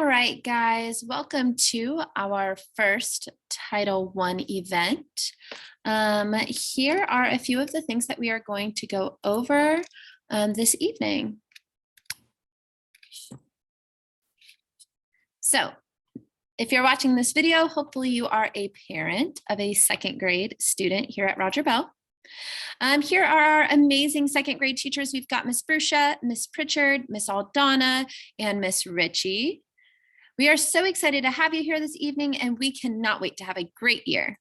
All right, guys, welcome to our first Title I event. Here are a few of the things that we are going to go over this evening. So, if you're watching this video, hopefully you are a parent of a second grade student here at Roger Bell. Here are our amazing second grade teachers. We've got Miss Brucia, Miss Pritchard, Miss Aldana, and Miss Ritchie. We are so excited to have you here this evening, and we cannot wait to have a great year.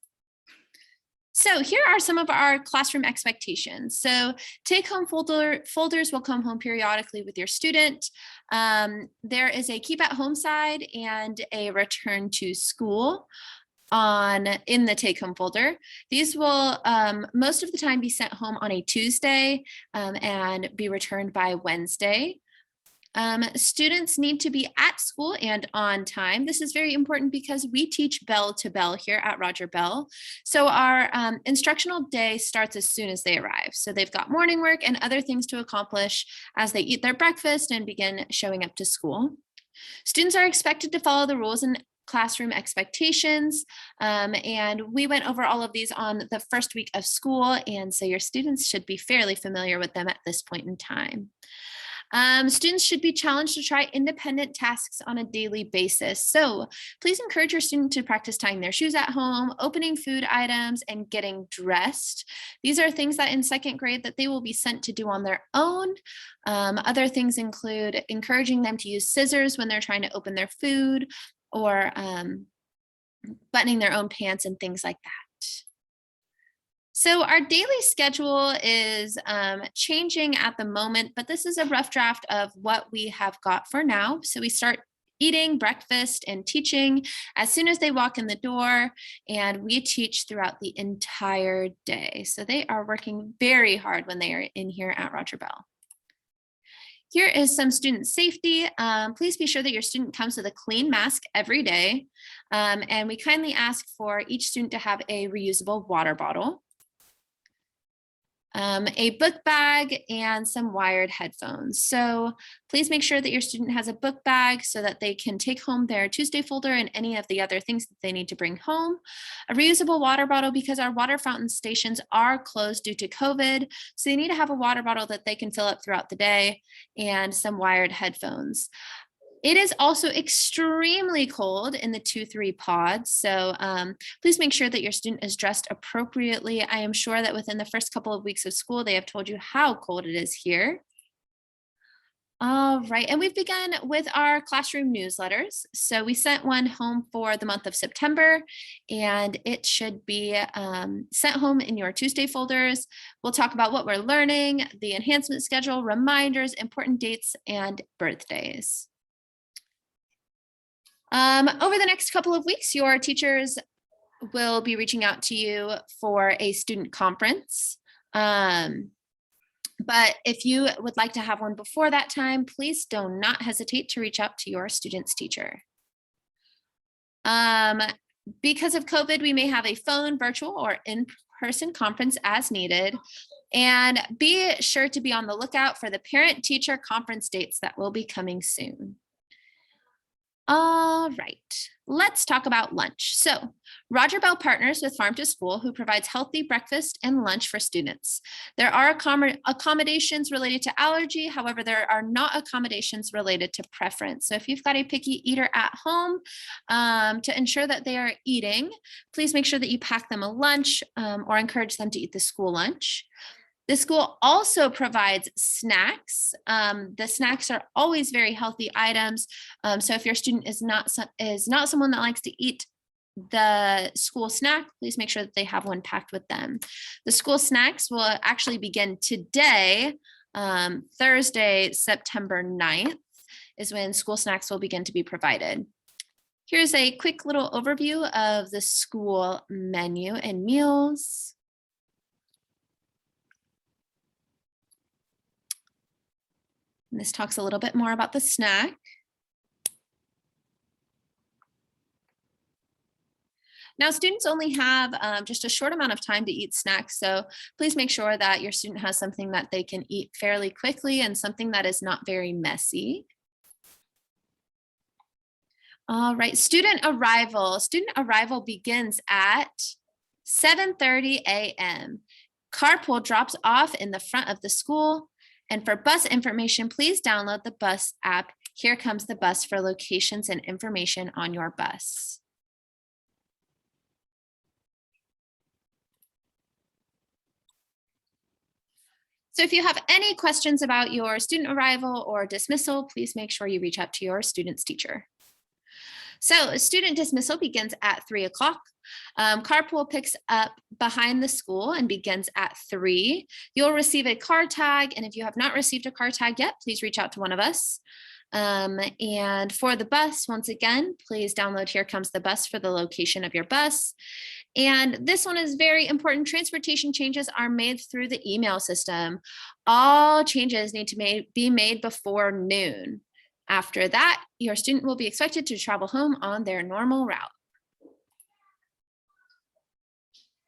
So here are some of our classroom expectations. So take-home folders will come home periodically with your student. There is a keep at home side and a return to school in the take-home folder. These will most of the time be sent home on a Tuesday and be returned by Wednesday. Students need to be at school and on time. This is very important because we teach bell to bell here at Roger Bell. So our instructional day starts as soon as they arrive. So they've got morning work and other things to accomplish as they eat their breakfast and begin showing up to school. Students are expected to follow the rules and classroom expectations. And we went over all of these on the first week of school. And so your students should be fairly familiar with them at this point in time. Students should be challenged to try independent tasks on a daily basis. So please encourage your student to practice tying their shoes at home, opening food items, and getting dressed. These are things that in second grade that they will be sent to do on their own. Other things include encouraging them to use scissors when they're trying to open their food, or buttoning their own pants and things like that. So our daily schedule is changing at the moment, but this is a rough draft of what we have got for now. So we start eating breakfast and teaching as soon as they walk in the door, and we teach throughout the entire day. So they are working very hard when they are in here at Roger Bell. Here is some student safety. Please be sure that your student comes with a clean mask every day. And we kindly ask for each student to have a reusable water bottle, a book bag, and some wired headphones. So please make sure that your student has a book bag so that they can take home their Tuesday folder and any of the other things that they need to bring home. A reusable water bottle, because our water fountain stations are closed due to COVID. So they need to have a water bottle that they can fill up throughout the day, and some wired headphones. It is also extremely cold in the 2-3 pods, so please make sure that your student is dressed appropriately. I am sure that within the first couple of weeks of school, they have told you how cold it is here. All right, and we've begun with our classroom newsletters. So we sent one home for the month of September, and it should be sent home in your Tuesday folders. We'll talk about what we're learning, the enhancement schedule, reminders, important dates, and birthdays. Over the next couple of weeks, your teachers will be reaching out to you for a student conference. But if you would like to have one before that time, please do not hesitate to reach out to your student's teacher. Because of COVID, we may have a phone, virtual, or in-person conference as needed. And be sure to be on the lookout for the parent-teacher conference dates that will be coming soon. All right, let's talk about lunch. So Roger Bell partners with Farm to School, who provides healthy breakfast and lunch for students. There are accommodations related to allergy. However, there are not accommodations related to preference. So if you've got a picky eater at home, to ensure that they are eating, please make sure that you pack them a lunch or encourage them to eat the school lunch. The school also provides snacks. The snacks are always very healthy items. So if your student is not someone that likes to eat the school snack, please make sure that they have one packed with them. The school snacks will actually begin today, Thursday, September 9th, is when school snacks will begin to be provided. Here's a quick little overview of the school menu and meals. And this talks a little bit more about the snack. Now, students only have just a short amount of time to eat snacks, so please make sure that your student has something that they can eat fairly quickly and something that is not very messy. All right, student arrival. Student arrival begins at 7:30 a.m. Carpool drops off in the front of the school. And for bus information, please download the bus app. Here comes the bus for locations and information on your bus. So if you have any questions about your student arrival or dismissal, please make sure you reach out to your student's teacher. So student dismissal begins at 3 o'clock. Carpool picks up behind the school and begins at 3. You'll receive a car tag, and if you have not received a car tag yet, please reach out to one of us. And for the bus, once again, please download Here Comes the Bus for the location of your bus. And this one is very important. Transportation changes are made through the email system. All changes need to be made before noon. After that, your student will be expected to travel home on their normal route.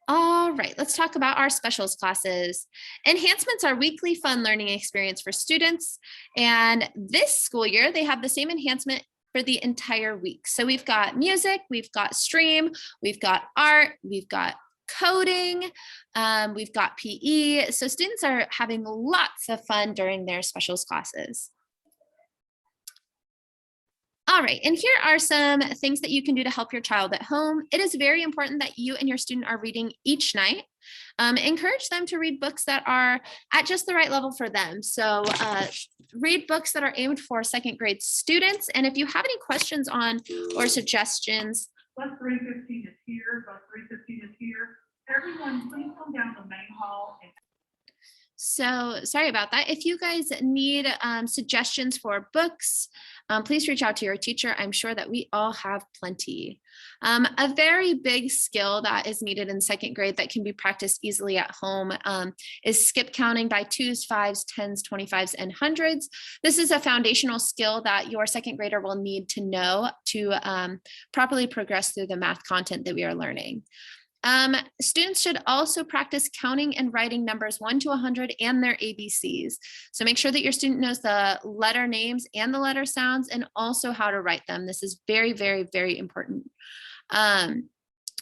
All right, let's talk about our specials classes. Enhancements are weekly fun learning experience for students. And this school year, they have the same enhancement for the entire week. So we've got music, we've got stream, we've got art, we've got coding, we've got PE. So students are having lots of fun during their specials classes. All right, and here are some things that you can do to help your child at home. It is very important that you and your student are reading each night. Encourage them to read books that are at just the right level for them. So read books that are aimed for second grade students. And if you have any questions on or suggestions. Bus 315 is here, bus 315 is here. Everyone, please come down the main hall. So sorry about that. If you guys need suggestions for books, please reach out to your teacher. I'm sure that we all have plenty. A very big skill that is needed in second grade that can be practiced easily at home is skip counting by 2s, 5s, 10s, 25s, and 100s. This is a foundational skill that your second grader will need to know to properly progress through the math content that we are learning. Students should also practice counting and writing numbers 1 to 100 and their ABCs. So make sure that your student knows the letter names and the letter sounds and also how to write them. This is very, very, very important.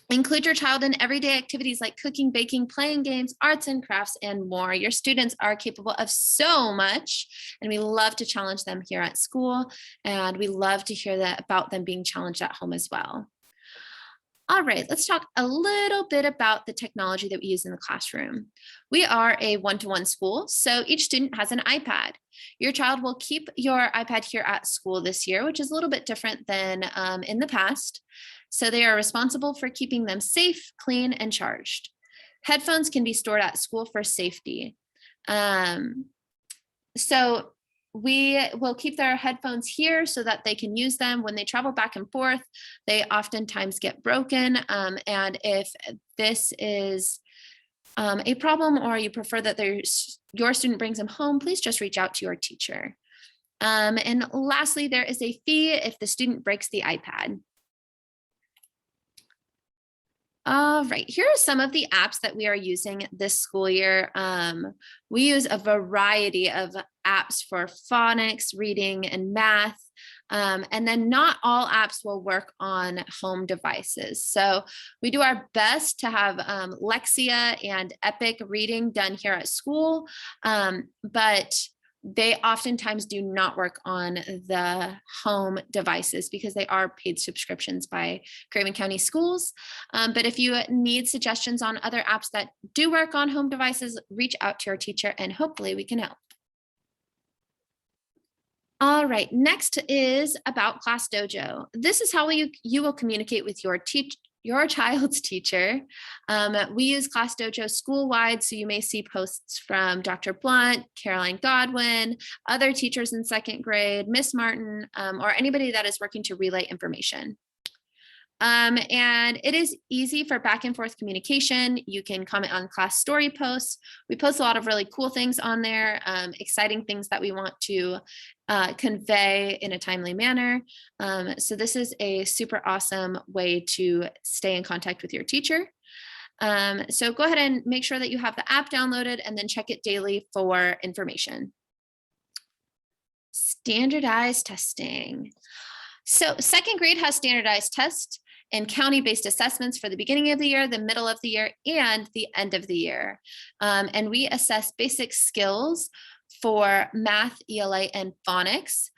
Include your child in everyday activities like cooking, baking, playing games, arts and crafts, and more. Your students are capable of so much, and we love to challenge them here at school, and we love to hear that about them being challenged at home as well. All right, let's talk a little bit about the technology that we use in the classroom. We are a one-to-one school, so each student has an iPad. Your child will keep your iPad here at school this year, which is a little bit different than in the past. So they are responsible for keeping them safe, clean, and charged. Headphones can be stored at school for safety. So we will keep their headphones here so that they can use them when they travel back and forth. They oftentimes get broken. And if this is a problem or you prefer that your student brings them home, please just reach out to your teacher. And lastly, there is a fee if the student breaks the iPad. All right, here are some of the apps that we are using this school year. We use a variety of apps for phonics, reading, and math. And then not all apps will work on home devices. So we do our best to have Lexia and Epic reading done here at school, but they oftentimes do not work on the home devices because they are paid subscriptions by Craven County Schools. But if you need suggestions on other apps that do work on home devices, reach out to your teacher and hopefully we can help. All right, next is about Class Dojo. This is how you will communicate with your child's teacher. We use Class Dojo school-wide, so you may see posts from Dr. Blunt, Caroline Godwin, other teachers in second grade, Miss Martin, or anybody that is working to relay information. And it is easy for back and forth communication. You can comment on class story posts. We post a lot of really cool things on there, exciting things that we want to convey in a timely manner. So this is a super awesome way to stay in contact with your teacher. So go ahead and make sure that you have the app downloaded and then check it daily for information. Standardized testing. So second grade has standardized tests and county-based assessments for the beginning of the year, the middle of the year, and the end of the year. And we assess basic skills for math, ELA, and phonics.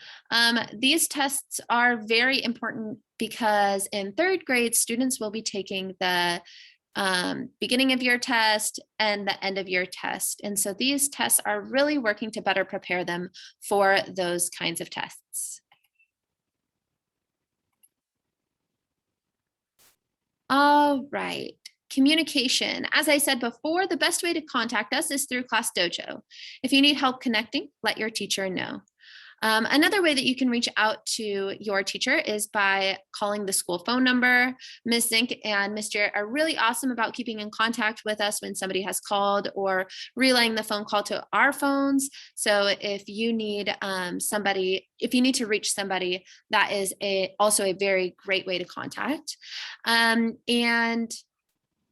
These tests are very important because in third grade, students will be taking the beginning of year test and the end of year test. And so these tests are really working to better prepare them for those kinds of tests. All right. Communication. As I said before, the best way to contact us is through Class Dojo. If you need help connecting, let your teacher know. Another way that you can reach out to your teacher is by calling the school phone number. Ms. Zink and Ms. Jarrett are really awesome about keeping in contact with us when somebody has called or relaying the phone call to our phones. So if you need if you need to reach somebody, that is also a very great way to contact. And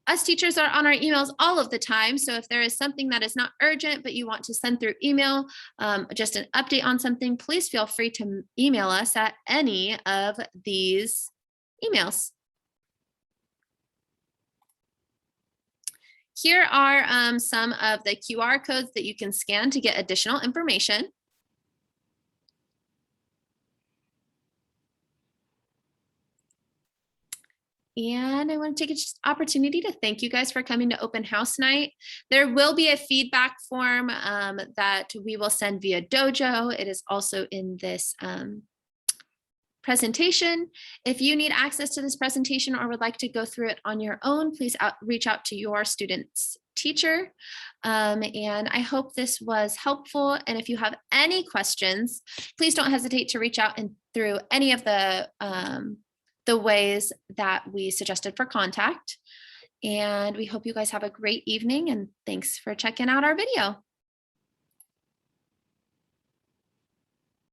us teachers are on our emails all of the time. So if there is something that is not urgent, but you want to send through email, just an update on something, please feel free to email us at any of these emails. Here are some of the QR codes that you can scan to get additional information. And I want to take this opportunity to thank you guys for coming to open house night. There will be a feedback form that we will send via Dojo. It is also in this presentation. If you need access to this presentation or would like to go through it on your own, please reach out to your student's teacher. And I hope this was helpful. And if you have any questions, please don't hesitate to reach out and through any of the ways that we suggested for contact. And we hope you guys have a great evening, and thanks for checking out our video.